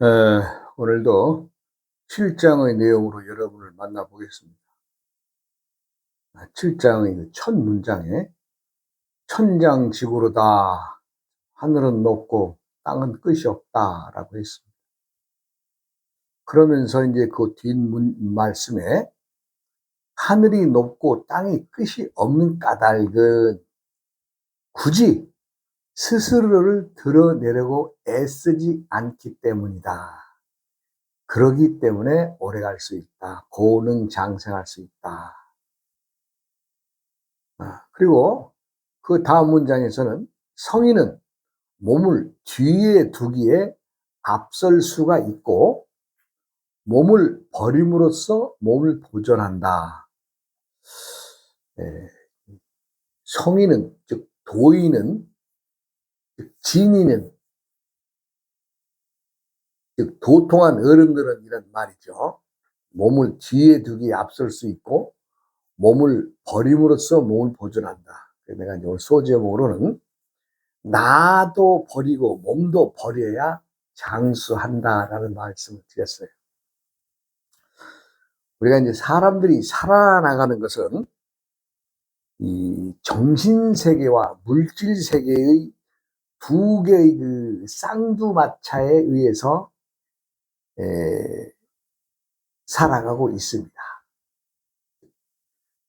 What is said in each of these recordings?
에, 오늘도 7장의 내용으로 여러분을 만나보겠습니다. 7장의 첫 문장에 천장지구로다 하늘은 높고 땅은 끝이 없다라고 했습니다. 그러면서 이제 그 뒷 말씀에 하늘이 높고 땅이 끝이 없는 까닭은 굳이 스스로를 드러내려고 애쓰지 않기 때문이다. 그러기 때문에 오래갈 수 있다. 고능장생할 수 있다. 그리고 그 다음 문장에서는 성인은 몸을 뒤에 두기에 앞설 수가 있고 몸을 버림으로써 몸을 보존한다. 성인은 즉 도인은 즉 진인은 즉 도통한 어른들은 이런 말이죠. 몸을 뒤에 두기에 앞설 수 있고 몸을 버림으로써 몸을 보존한다. 내가 오늘 소제목으로는 나도 버리고 몸도 버려야 장수한다라는 말씀을 드렸어요. 우리가 이제 사람들이 살아나가는 것은 이 정신세계와 물질세계의 두 개의 그 쌍두마차에 의해서 살아가고 있습니다.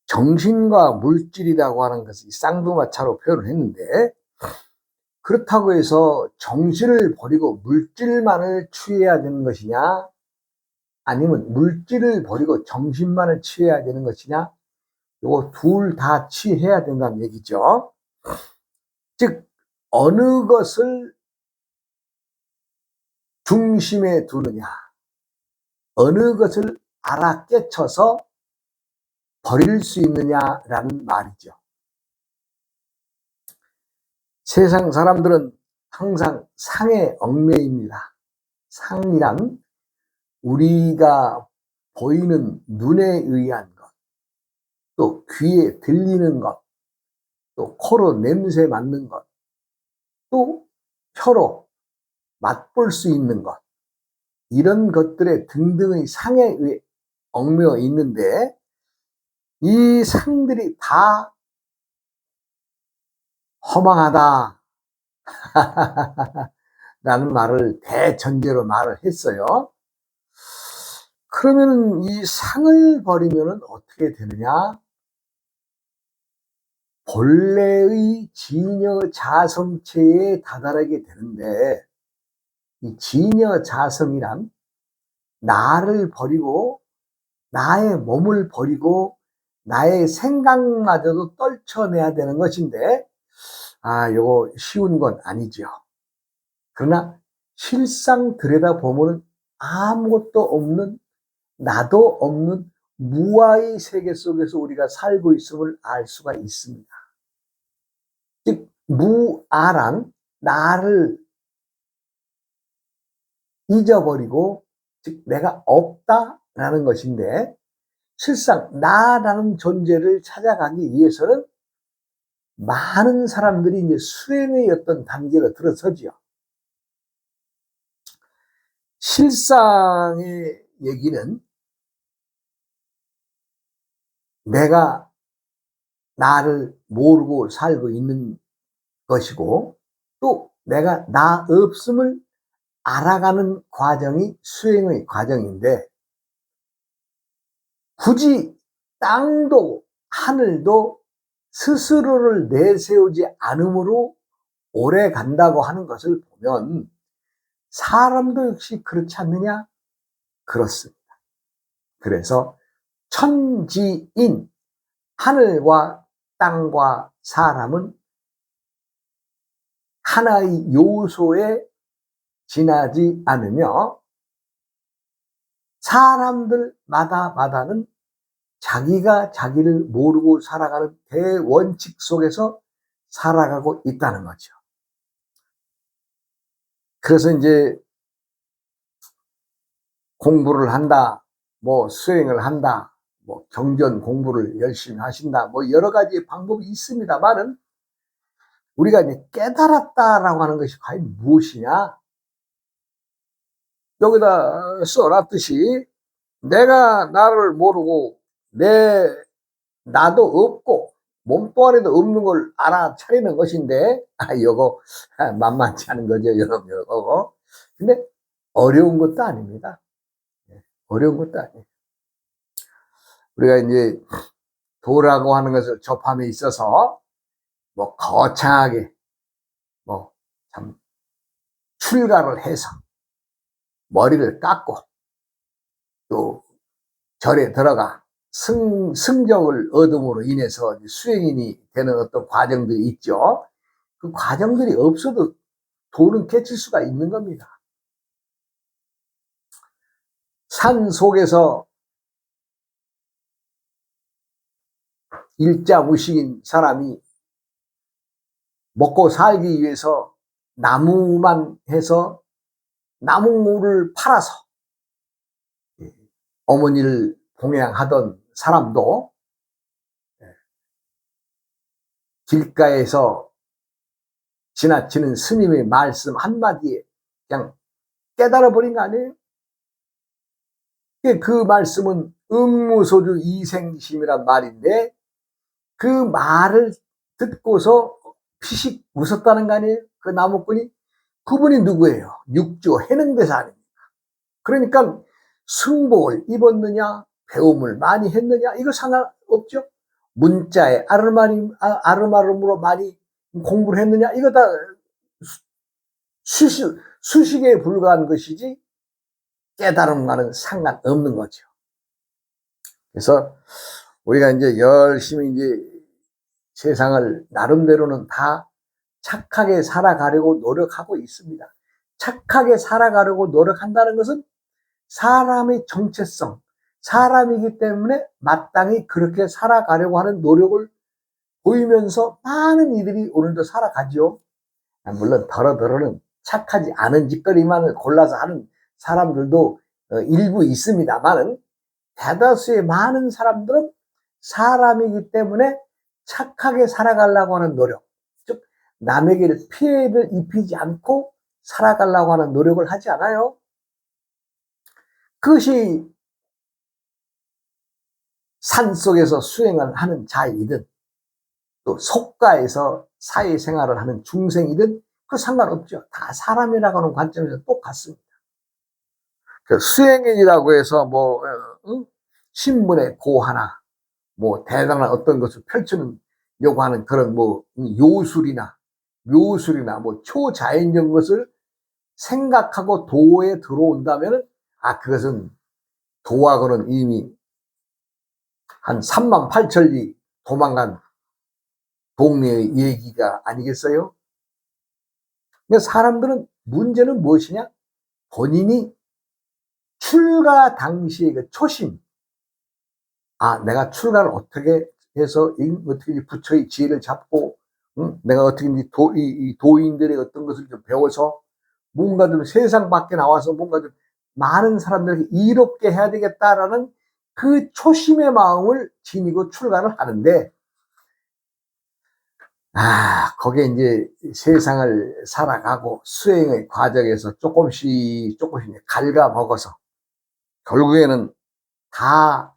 정신과 물질이라고 하는 것이 쌍두마차로 표현을 했는데, 그렇다고 해서 정신을 버리고 물질만을 취해야 되는 것이냐, 아니면 물질을 버리고 정신만을 취해야 되는 것이냐, 이거 둘 다 취해야 된다는 얘기죠. 즉 어느 것을 중심에 두느냐, 어느 것을 알아 깨쳐서 버릴 수 있느냐라는 말이죠. 세상 사람들은 항상 상에 얽매입니다. 상이란 우리가 보이는 눈에 의한 것, 또 귀에 들리는 것, 또 코로 냄새 맡는 것, 또 혀로 맛볼 수 있는 것, 이런 것들의 등등의 상에 얽매여 있는데, 이 상들이 다 허망하다 라는 말을 대전제로 말을 했어요. 그러면 이 상을 버리면 어떻게 되느냐? 본래의 진여자성체에 다다르게 되는데, 이 진여자성이란 나를 버리고 나의 몸을 버리고 나의 생각마저도 떨쳐내야 되는 것인데, 요거 쉬운 건 아니죠. 그러나 실상 들여다보면 아무것도 없는, 나도 없는 무아의 세계 속에서 우리가 살고 있음을 알 수가 있습니다. 즉 무아란 나를 잊어버리고, 즉 내가 없다라는 것인데, 실상 나라는 존재를 찾아가기 위해서는 많은 사람들이 이제 수행의 어떤 단계로 들어서지요. 실상의 얘기는 내가 나를 모르고 살고 있는 것이고, 또 내가 나 없음을 알아가는 과정이 수행의 과정인데, 굳이 땅도 하늘도 스스로를 내세우지 않음으로 오래 간다고 하는 것을 보면 사람도 역시 그렇지 않느냐? 그렇습니다. 그래서 천지인, 하늘과 땅과 사람은 하나의 요소에 지나지 않으며, 사람들마다는 자기가 자기를 모르고 살아가는 대원칙 속에서 살아가고 있다는 거죠. 그래서 이제 공부를 한다, 뭐 수행을 한다, 뭐 경전 공부를 열심히 하신다, 뭐 여러 가지 방법이 있습니다만은, 우리가 이제 깨달았다라고 하는 것이 과연 무엇이냐? 여기다 써놨듯이 내가 나를 모르고 나도 없고 몸뚱 아래도 없는 걸 알아차리는 것인데, 요거 만만치 않은 거죠, 여러분. 요거. 근데 어려운 것도 아닙니다. 어려운 것도 아니에요. 우리가 이제 도라고 하는 것을 접함에 있어서 뭐 거창하게 뭐 참 출가를 해서 머리를 깎고 또 절에 들어가 승적을 얻음으로 인해서 수행인이 되는 어떤 과정들이 있죠. 그 과정들이 없어도 도는 깨칠 수가 있는 겁니다. 산 속에서 일자무식인 사람이 먹고 살기 위해서 나무만 해서 나무를 팔아서 어머니를 봉양하던 사람도 길가에서 지나치는 스님의 말씀 한마디에 그냥 깨달아 버린 거 아니에요? 그 말씀은 응무소주 이생심이란 말인데, 그 말을 듣고서 피식 웃었다는 거 아니에요? 그 나무꾼이. 그분이 누구예요? 육조 해능대사 아닙니까? 그러니까 승복을 입었느냐, 배움을 많이 했느냐, 이거 상관없죠. 문자에 아름아름으로 많이 공부를 했느냐, 이거 다 수식에 불과한 것이지 깨달음과는 상관없는 거죠. 그래서 우리가 이제 열심히 이제 세상을 나름대로는 다 착하게 살아가려고 노력하고 있습니다. 착하게 살아가려고 노력한다는 것은 사람의 정체성, 사람이기 때문에 마땅히 그렇게 살아가려고 하는 노력을 보이면서 많은 이들이 오늘도 살아가죠. 물론 더러더러는 착하지 않은 짓거리만을 골라서 하는 사람들도 일부 있습니다만은, 대다수의 많은 사람들은 사람이기 때문에 착하게 살아가려고 하는 노력, 즉 남에게 피해를 입히지 않고 살아가려고 하는 노력을 하지 않아요. 그것이 산속에서 수행을 하는 자이든 또 속가에서 사회생활을 하는 중생이든 그 상관없죠. 다 사람이라고 하는 관점에서 똑같습니다. 수행인이라고 해서 뭐 신문에 고 하나 뭐 대단한 어떤 것을 펼치려고 하는 그런 뭐 요술이나 묘술이나 뭐 초자연적 것을 생각하고 도에 들어온다면, 그것은 도하고는 이미 한 3만 8천리 도망간 동네의 얘기가 아니겠어요? 그러니까 사람들은 문제는 무엇이냐? 본인이 출가 당시의 그 초심, 내가 출가를 어떻게 해서 어떻게 부처의 지혜를 잡고, 내가 어떻게 이 도인들의 어떤 것을 좀 배워서 뭔가 좀 세상 밖에 나와서 뭔가 좀 많은 사람들에게 이롭게 해야 되겠다라는 그 초심의 마음을 지니고 출가를 하는데, 거기에 이제 세상을 살아가고 수행의 과정에서 조금씩 갉아먹어서 결국에는 다,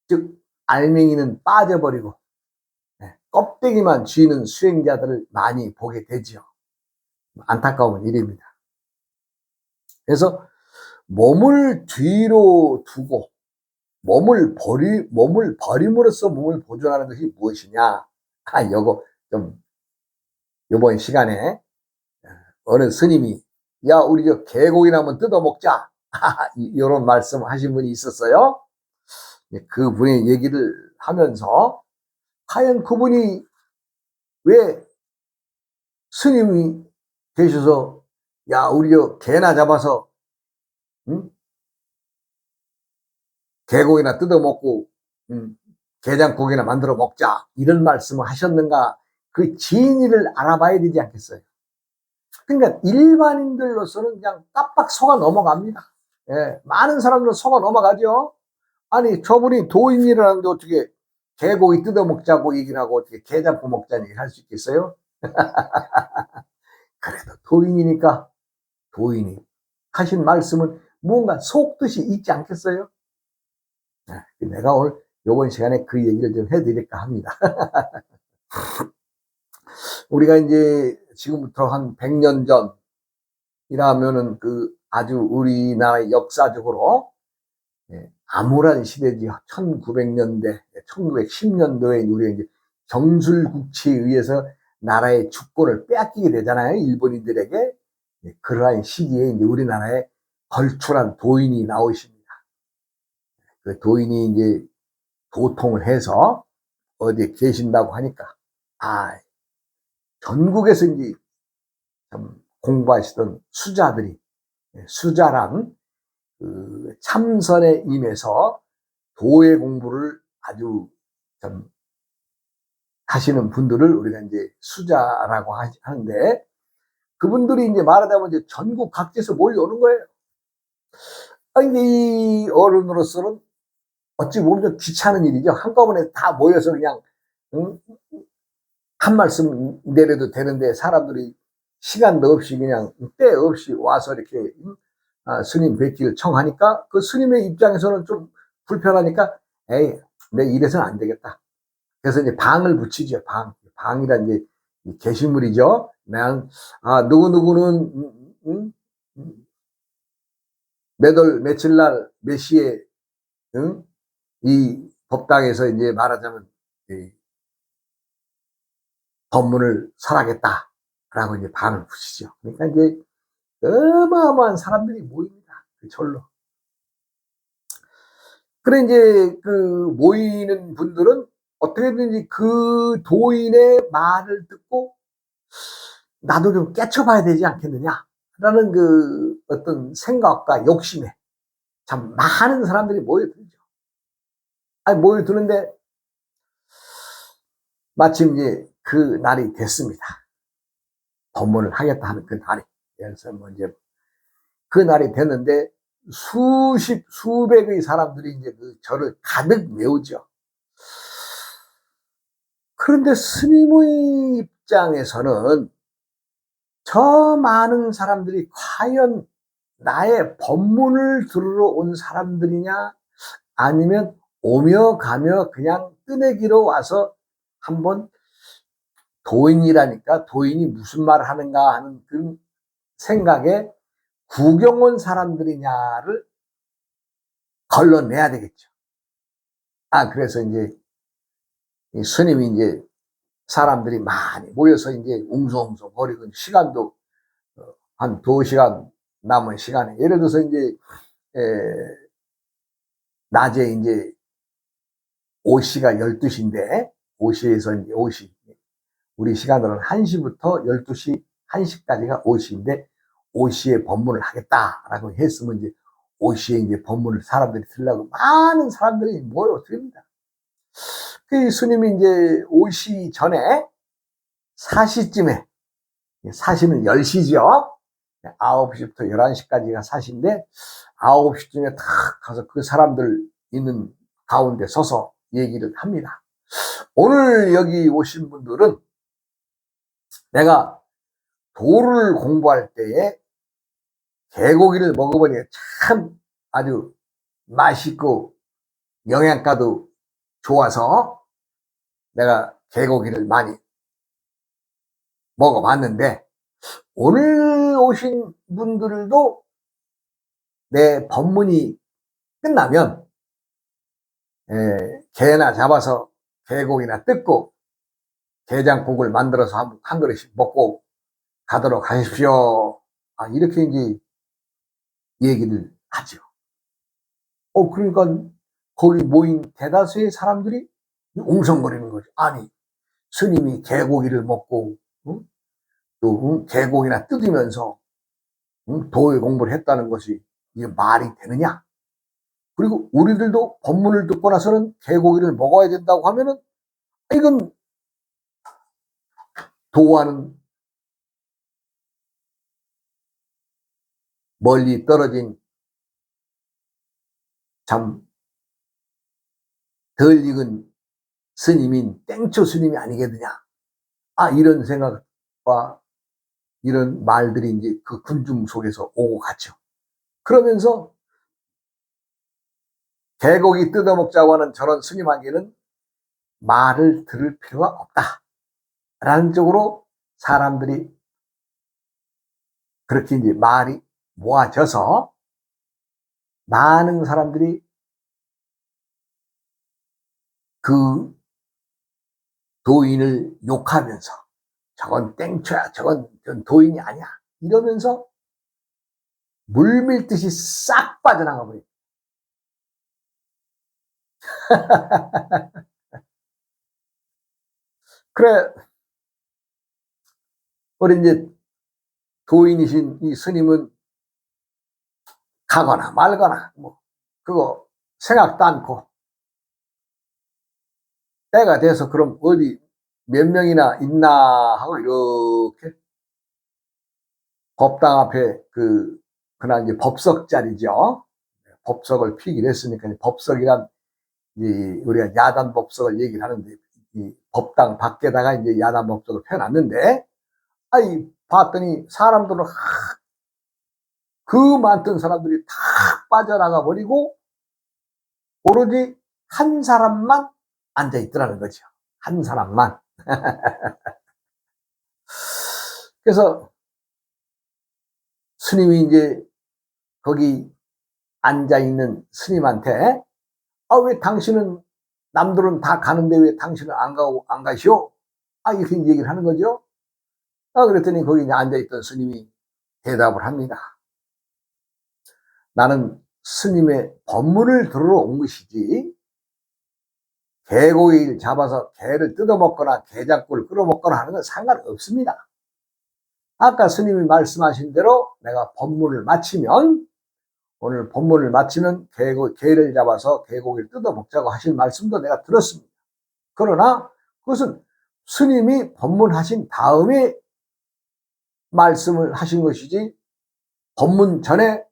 즉 알맹이는 빠져버리고 껍데기만 쥐는 수행자들을 많이 보게 되죠. 안타까운 일입니다. 그래서 몸을 뒤로 두고 몸을 버림으로써 몸을 보존하는 것이 무엇이냐? 요거 좀 이번 시간에 어느 스님이 우리 저 개고기나 한번 뜯어 먹자, 이런 말씀 하신 분이 있었어요. 그 분의 얘기를 하면서 과연 그분이 왜 스님이 되셔서 우리 저 개나 잡아서 개고기나 뜯어 먹고 게장국이나 만들어 먹자, 이런 말씀을 하셨는가, 그 진위를 알아봐야 되지 않겠어요? 그러니까 일반인들로서는 그냥 깜빡 속아 넘어갑니다. 많은 사람들은 속아 넘어가죠. 아니 저분이 도인이라는데 어떻게 개고기 뜯어 먹자고 얘기를 하고 어떻게 게장국 먹자는 얘기를 할 수 있겠어요? 그래도 도인이니까 도인이 하신 말씀은 무언가 속뜻이 있지 않겠어요? 내가 오늘 이번 시간에 그 얘기를 좀 해드릴까 합니다. 우리가 이제 지금부터 한 100년 전이라면은 그 아주 우리나라의 역사적으로 암울한 시대지. 1900년대, 1910년도에 우리가 이제 경술국치에 의해서 나라의 주권을 빼앗기게 되잖아요, 일본인들에게. 그러한 시기에 이제 우리나라에 걸출한 도인이 나오십니다. 그 도인이 이제 도통을 해서 어디에 계신다고 하니까, 전국에서 이제 참 공부하시던 수자들이, 수자란 그 참선에 임해서 도의 공부를 아주 좀 하시는 분들을 우리가 이제 수자라고 하는데, 그분들이 이제 말하자면 이제 전국 각지에서 몰려오는 거예요. 이제 이 어른으로서는 어찌 보면 좀 귀찮은 일이죠. 한꺼번에 다 모여서 그냥 한 말씀 내려도 되는데, 사람들이 시간도 없이 그냥 때 없이 와서 이렇게 스님 뵙기를 청하니까, 그 스님의 입장에서는 좀 불편하니까, 에이, 내 이래서는 안 되겠다. 그래서 이제 방을 붙이죠. 방이란 이제 게시물이죠. 그냥 누구누구는 몇 월 며칠 날 몇 시에 이 법당에서 이제 말하자면 법문을 설하겠다라고 이제 방을 붙이죠. 그러니까 이제 어마어마한 사람들이 모입니다. 그 절로. 그래 이제 그 모이는 분들은 어떻게든지 그 도인의 말을 듣고 나도 좀 깨쳐봐야 되지 않겠느냐라는 그 어떤 생각과 욕심에 참 많은 사람들이 모여들죠. 모여드는데 마침 이제 그 날이 됐습니다. 법문을 하겠다 하는 그 날이. 그래서 뭐 이제 그 날이 됐는데 수백의 사람들이 이제 그 절을 가득 메우죠. 그런데 스님의 입장에서는 저 많은 사람들이 과연 나의 법문을 들으러 온 사람들이냐, 아니면 오며 가며 그냥 뜨내기로 와서 한번 도인이라니까 도인이 무슨 말을 하는가 하는 그 생각에 구경 온 사람들이냐를 걸러내야 되겠죠. 그래서 이제 스님이 이제 사람들이 많이 모여서 이제 웅성웅성 거리고, 시간도 한 2시간 남은 시간에, 예를 들어서 이제 낮에 이제 오시가 12시인데, 오시에서 이제 오시, 우리 시간으로는 1시부터 12시, 1시까지가 오시인데, 오시에 법문을 하겠다라고 했으면 이제 오시에 이제 법문을 사람들이 들으려고 많은 사람들이 모여듭니다. 그 스님이 이제 오시 전에 4시쯤에, 사시는 10시죠. 9시부터 11시까지가 사시인데, 9시쯤에 탁 가서 그 사람들 있는 가운데 서서 얘기를 합니다. 오늘 여기 오신 분들은 내가 도를 공부할 때에 개고기를 먹어보니 참 아주 맛있고 영양가도 좋아서 내가 개고기를 많이 먹어봤는데, 오늘 오신 분들도 내 법문이 끝나면 개나 잡아서 개고기나 뜯고 게장국을 만들어서 한 그릇씩 먹고 가도록 하십시오. 이렇게 이제 얘기를 하죠. 그러니까 거기 모인 대다수의 사람들이 웅성거리는 거죠. 아니, 스님이 개고기를 먹고 또 개고기나 뜯으면서 도의 공부를 했다는 것이 이게 말이 되느냐? 그리고 우리들도 법문을 듣고 나서는 개고기를 먹어야 된다고 하면은, 이건 도와는 멀리 떨어진 참 덜 익은 스님인 땡초 스님이 아니겠느냐. 이런 생각과 이런 말들이 이제 그 군중 속에서 오고 갔죠. 그러면서 개고기 뜯어먹자고 하는 저런 스님에게는 말을 들을 필요가 없다라는 쪽으로 사람들이 그렇게 이제 말이 모아져서 많은 사람들이 그 도인을 욕하면서 저건 땡초야, 저건 도인이 아니야 이러면서 물밀듯이 싹 빠져나가 버려요. 그래, 우리 이제 도인이신 이 스님은 가거나 말거나 뭐 그거 생각도 않고 때가 돼서 그럼 어디 몇 명이나 있나 하고 이렇게 법당 앞에 그날 이제 법석 자리죠. 법석을 피기로 했으니까 법석이란 우리가 야단 법석을 얘기를 하는데 이 법당 밖에다가 이제 야단 법석을 펴놨는데 아이 봤더니 사람들은 그 많던 사람들이 다 빠져나가 버리고 오로지 한 사람만 앉아 있더라는 거죠. 한 사람만. 그래서 스님이 이제 거기 앉아 있는 스님한테 왜 당신은 남들은 다 가는데 왜 당신은 안 가시오? 이렇게 얘기를 하는 거죠. 그랬더니 거기 앉아 있던 스님이 대답을 합니다. 나는 스님의 법문을 들으러 온 것이지 개고기를 잡아서 개를 뜯어먹거나 개장꿀을 끌어먹거나 하는 건 상관없습니다. 아까 스님이 말씀하신 대로 내가 법문을 마치면 오늘 법문을 마치면 개를 잡아서 개고기를 뜯어먹자고 하신 말씀도 내가 들었습니다. 그러나 그것은 스님이 법문하신 다음에 말씀을 하신 것이지 법문 전에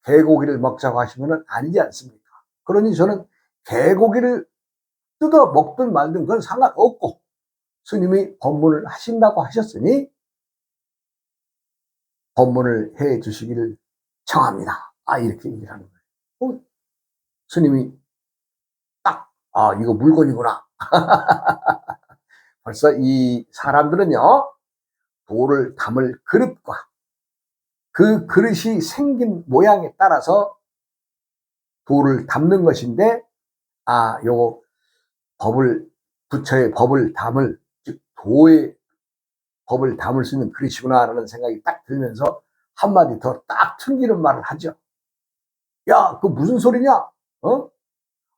개고기를 먹자고 하신 것은 아니지 않습니까? 그러니 저는 개고기를 뜯어 먹든 말든 그건 상관없고 스님이 법문을 하신다고 하셨으니 법문을 해 주시기를 청합니다. 이렇게 얘기를 하는 거예요. 스님이 딱 이거 물건이구나. 벌써 이 사람들은요 돌을 담을 그릇과 그 그릇이 생긴 모양에 따라서 돌을 담는 것인데 요거 부처의 법을 담을 즉 도의 법을 담을 수 있는 그릇이구나라는 생각이 딱 들면서 한마디 더 딱 튕기는 말을 하죠. 야, 그 무슨 소리냐?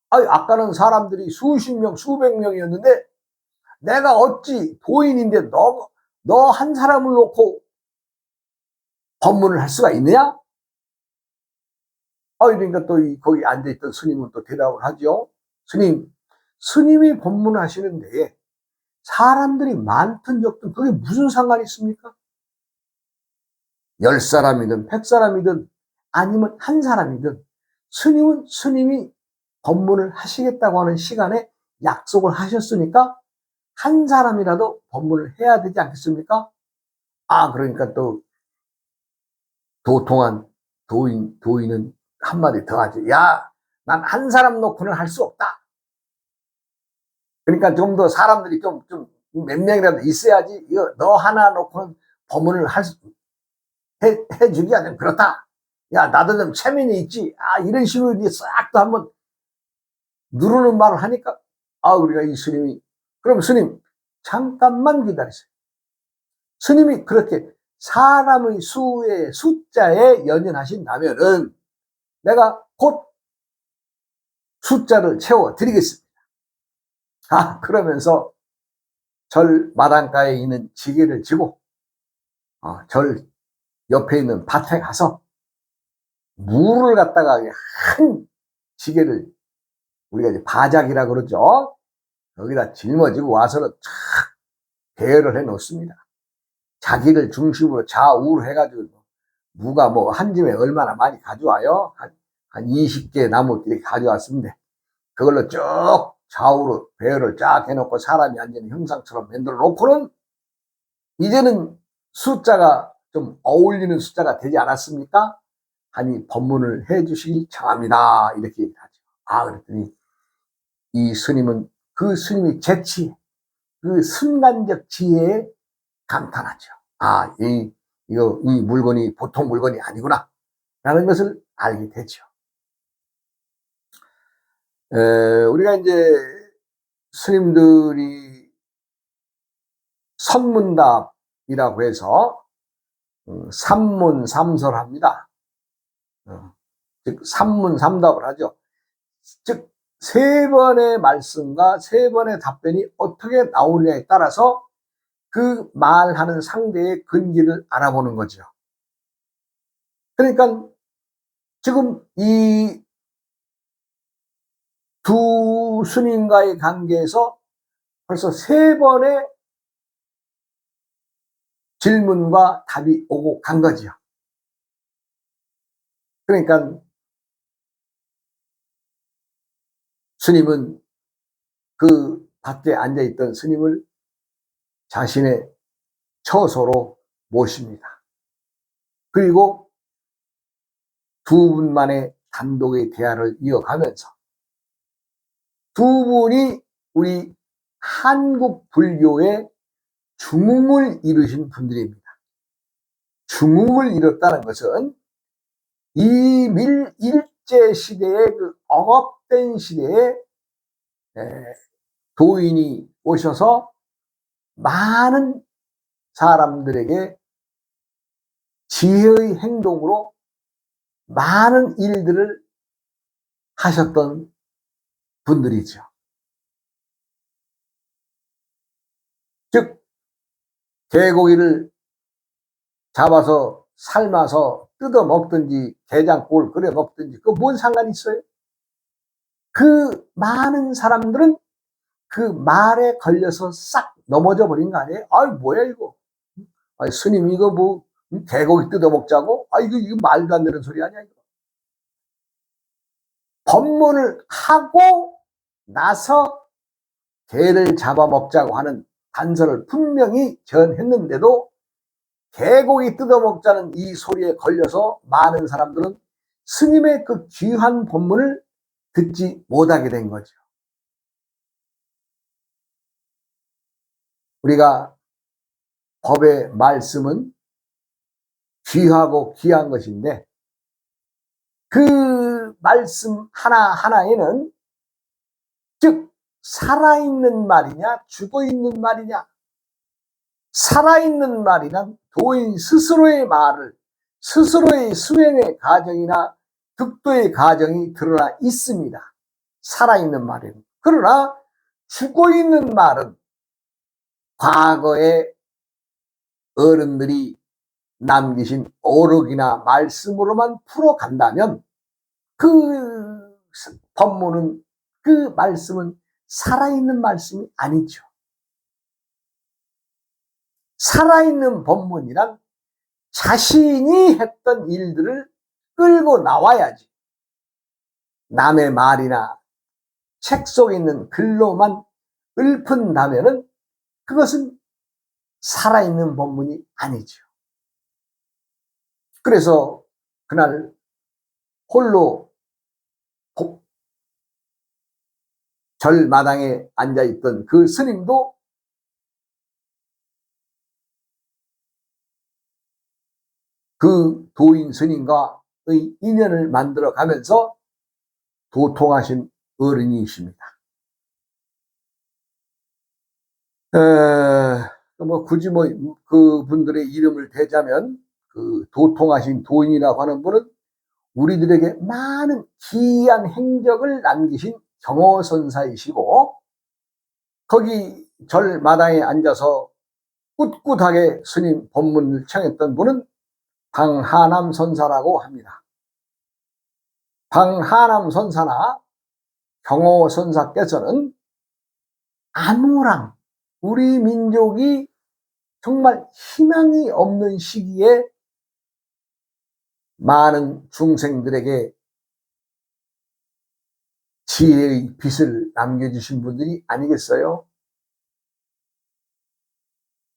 아까는 사람들이 수십 명, 수백 명이었는데 내가 어찌 도인인데 너 한 사람을 놓고 법문을 할 수가 있느냐? 그러니까 또 거기 앉아있던 스님은 또 대답을 하죠. 스님이 법문을 하시는데 사람들이 많든 적든 그게 무슨 상관이 있습니까? 10사람이든 100사람이든 아니면 한 사람이든 스님은 스님이 법문을 하시겠다고 하는 시간에 약속을 하셨으니까 한 사람이라도 법문을 해야 되지 않겠습니까? 그러니까 또 도통한 도인은 한마디 더 하죠. 야, 난 한 사람 놓고는 할 수 없다. 그러니까 좀 더 사람들이 좀 몇 명이라도 있어야지 이거 너 하나 놓고는 법문을 해주기가 좀 그렇다. 야, 나도 좀 체면이 있지. 이런 식으로 이제 싹 또 한번 누르는 말을 하니까 우리가 이 스님이 그럼 스님 잠깐만 기다리세요. 스님이 그렇게 사람의 숫자에 연연하신다면은 내가 곧 숫자를 채워 드리겠습니다. 그러면서 절 마당가에 있는 지게를 지고 절 옆에 있는 밭에 가서 물을 갖다가 한 지게를 우리가 이제 바작이라 그러죠. 여기다 짊어지고 와서는 쫙 배열을 해 놓습니다. 자기를 중심으로 좌우로 해가지고 누가 뭐 한 집에 얼마나 많이 가져와요? 한 20개 나무 이렇게 가져왔습니다. 그걸로 쭉 좌우로 배열을 쫙 해놓고 사람이 앉는 형상처럼 만들어 놓고는 이제는 숫자가 좀 어울리는 숫자가 되지 않았습니까? 하니 법문을 해 주시길 청합니다. 이렇게 얘기하죠. 그랬더니 이 스님은 그 스님의 재치, 그 순간적 지혜에 감탄하죠. 이 물건이 보통 물건이 아니구나. 라는 것을 알게 되죠. 우리가 이제 스님들이 선문답이라고 해서 삼문삼설합니다. 즉 삼문삼답을 하죠. 즉 세 번의 말씀과 세 번의 답변이 어떻게 나오느냐에 따라서 그 말하는 상대의 근기를 알아보는 거죠. 그러니까 지금 이 두 스님과의 관계에서 벌써 세 번의 질문과 답이 오고 간 거지요. 그러니까 스님은 그 밖에 앉아있던 스님을 자신의 처소로 모십니다. 그리고 두 분만의 단독의 대화를 이어가면서 두 분이 우리 한국 불교의 중흥을 이루신 분들입니다. 중흥을 이뤘다는 것은 이 일제 시대의 그 억압된 시대에 도인이 오셔서 많은 사람들에게 지혜의 행동으로 많은 일들을 하셨던 분들이죠. 즉 개고기를 잡아서 삶아서 뜯어 먹든지 게장국을 끓여 먹든지 그 뭔 상관이 있어요? 그 많은 사람들은 그 말에 걸려서 싹 넘어져 버린 거 아니에요? 뭐야 이거? 스님 이거 뭐 개고기 뜯어 먹자고? 이거 말도 안 되는 소리 아니야 이거? 법문을 하고 나서 개를 잡아먹자고 하는 단서를 분명히 전했는데도 개고기 뜯어먹자는 이 소리에 걸려서 많은 사람들은 스님의 그 귀한 법문을 듣지 못하게 된 거죠. 우리가 법의 말씀은 귀하고 귀한 것인데 그 말씀 하나하나에는 즉 살아있는 말이냐 죽어있는 말이냐, 살아있는 말이란 도인 스스로의 말을 스스로의 수행의 과정이나 득도의 과정이 드러나 있습니다. 살아있는 말은. 그러나 죽어있는 말은 과거의 어른들이 남기신 어록이나 말씀으로만 풀어간다면 그 법문은, 그 말씀은 살아있는 말씀이 아니죠. 살아있는 법문이란 자신이 했던 일들을 끌고 나와야지 남의 말이나 책 속에 있는 글로만 읊은다면은 그것은 살아있는 법문이 아니죠. 그래서 그날 홀로 절마당에 앉아있던 그 스님도 그 도인 스님과의 인연을 만들어 가면서 도통하신 어른이십니다. 굳이 그 분들의 이름을 대자면 그 도통하신 도인이라고 하는 분은 우리들에게 많은 기이한 행적을 남기신 경호선사이시고, 거기 절마당에 앉아서 꿋꿋하게 스님 법문을 청했던 분은 방하남 선사라고 합니다. 방하남 선사나 경호 선사께서는 암울한 우리 민족이 정말 희망이 없는 시기에 많은 중생들에게 지혜의 빛을 남겨주신 분들이 아니겠어요?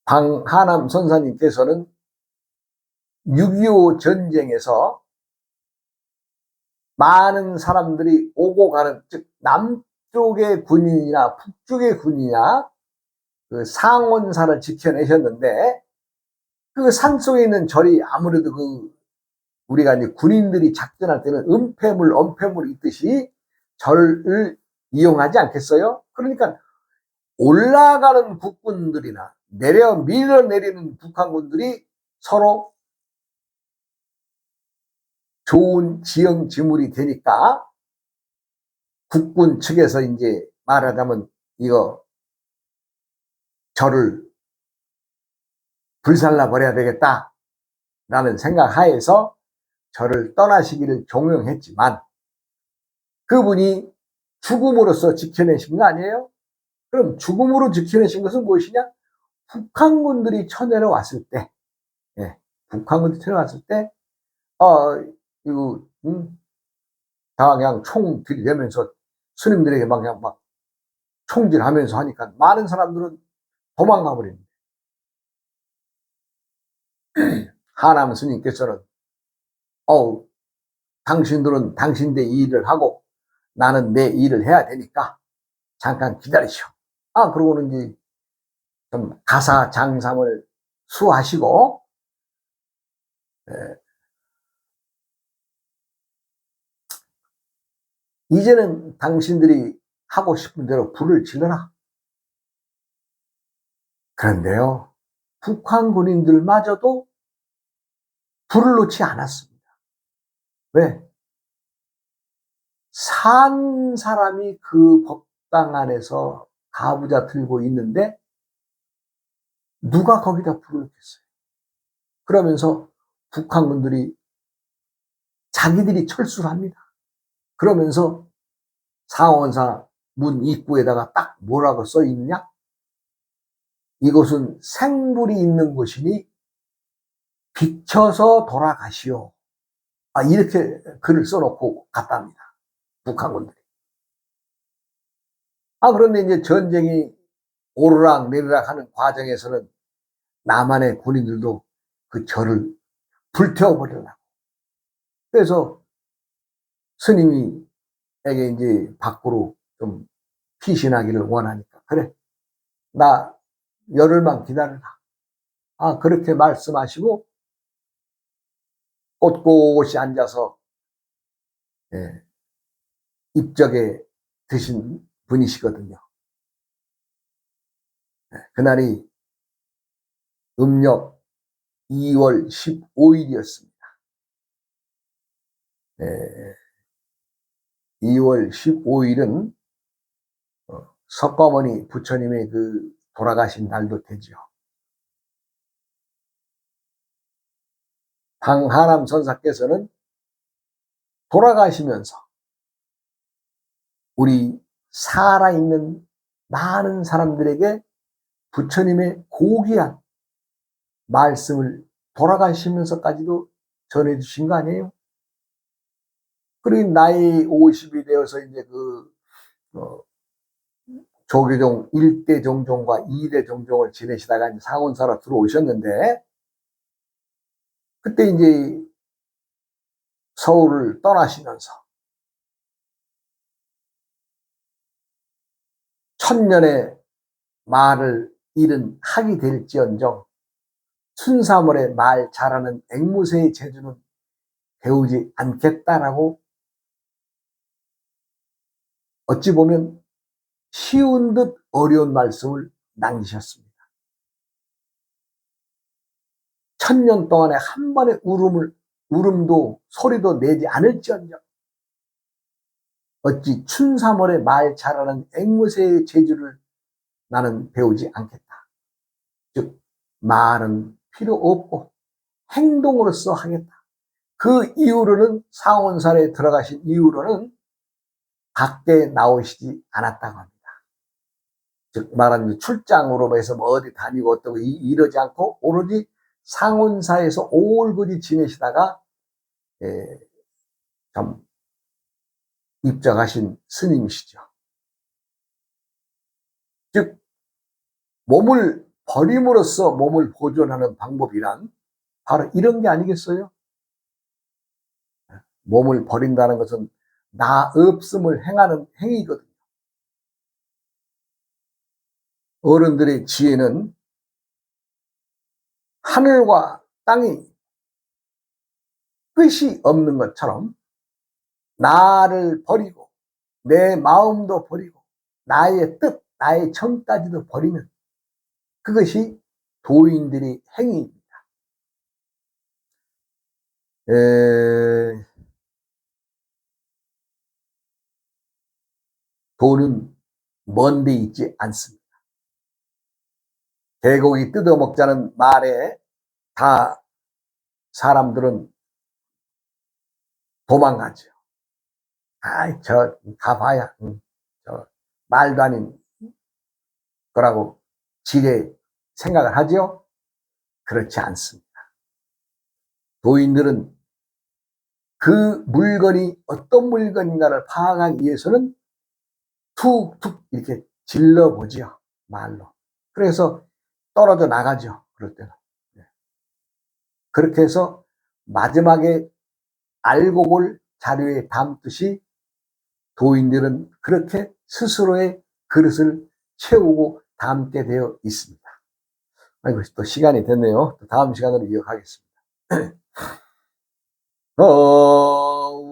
방하남 선사님께서는 6.25 전쟁에서 많은 사람들이 오고 가는, 즉 남쪽의 군인이나 북쪽의 군인이나 그 상원사를 지켜내셨는데, 그 산속에 있는 절이 아무래도 우리가 이제 군인들이 작전할 때는 엄폐물 있듯이 절을 이용하지 않겠어요? 그러니까 올라가는 국군들이나 밀어내리는 북한군들이 서로 좋은 지형지물이 되니까 국군 측에서 이제 말하자면 이거 절을 불살라 버려야 되겠다라는 생각하에서 저를 떠나시기를 종용했지만, 그분이 죽음으로써 지켜내신 거 아니에요? 그럼 죽음으로 지켜내신 것은 무엇이냐? 북한군들이 쳐내려왔을 때, 예, 북한군들이 쳐내려왔을 때, 이거, 다 그냥 총 들이대면서 스님들에게 그냥 막 총질하면서 하니까 많은 사람들은 도망가 버립니다. 하남 스님께서는, 당신들은 당신들의 일을 하고 나는 내 일을 해야 되니까 잠깐 기다리시오. 그러고는 이제 좀 가사장삼을 수하시고, 이제는 당신들이 하고 싶은 대로 불을 질러라. 그런데요, 북한 군인들마저도 불을 놓지 않았습니다. 왜? 산 사람이 그 법당 안에서 가부좌 들고 있는데 누가 거기다 불을 켰어요? 그러면서 북한군들이 자기들이 철수를 합니다. 그러면서 상원사 문 입구에다가 딱 뭐라고 써 있느냐? 이곳은 생불이 있는 곳이니 비춰서 돌아가시오. 이렇게 글을 써놓고 갔답니다. 북한군들이. 그런데 이제 전쟁이 오르락 내리락 하는 과정에서는 남한의 군인들도 그 절을 불태워버리려고. 그래서 스님이에게 이제 밖으로 좀 피신하기를 원하니까, 그래, 나 열흘만 기다려라. 그렇게 말씀하시고 꼿꼿이 앉아서, 예, 입적에 드신 분이시거든요. 그날이 음력 2월 15일이었습니다. 2월 15일은 석가모니 부처님의 그 돌아가신 날도 되죠. 방하남 선사께서는 돌아가시면서 우리 살아있는 많은 사람들에게 부처님의 고귀한 말씀을 돌아가시면서까지도 전해주신 거 아니에요? 그리고 나이 50이 되어서 이제 조계종 1대 종종과 2대 종종을 지내시다가 이제 상원사로 들어오셨는데, 그때 이제 서울을 떠나시면서 천년의 말을 잃은 학이 될지언정 순사물의 말 잘하는 앵무새의 재주는 배우지 않겠다라고, 어찌 보면 쉬운 듯 어려운 말씀을 남기셨습니다. 천년 동안에 한 번의 울음도 소리도 내지 않을지언정 어찌 춘사물의 말 잘하는 앵무새의 재주를 나는 배우지 않겠다. 즉 말은 필요 없고 행동으로서 하겠다. 그 이후로는 상원사에 들어가신 이후로는 밖에 나오시지 않았다고 합니다. 즉 말하는 출장으로 해서 뭐 어디 다니고 어떠고 이러지 않고 오로지 상원사에서 올곧이 지내시다가 참 입적하신 스님이시죠. 즉 몸을 버림으로써 몸을 보존하는 방법이란 바로 이런 게 아니겠어요? 몸을 버린다는 것은 나 없음을 행하는 행위거든요. 어른들의 지혜는 하늘과 땅이 끝이 없는 것처럼 나를 버리고 내 마음도 버리고 나의 뜻, 나의 정까지도 버리는 그것이 도인들의 행위입니다. 도는 먼 데 있지 않습니다. 개고기 뜯어먹자는 말에 다 사람들은 도망가죠. 저 가봐야 저 말도 아닌 거라고 지레 생각을 하죠. 그렇지 않습니다. 도인들은 그 물건이 어떤 물건인가를 파악하기 위해서는 툭툭 이렇게 질러보죠. 말로. 그래서 떨어져 나가죠. 그럴 때는. 그렇게 해서 마지막에 알고 볼 자료에 담듯이 도인들은 그렇게 스스로의 그릇을 채우고 담게 되어 있습니다. 아이고, 또 시간이 됐네요. 또 다음 시간으로 이어가겠습니다. 어우어이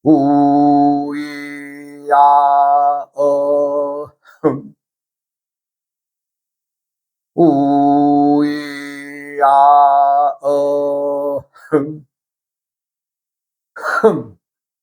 우이야 우이야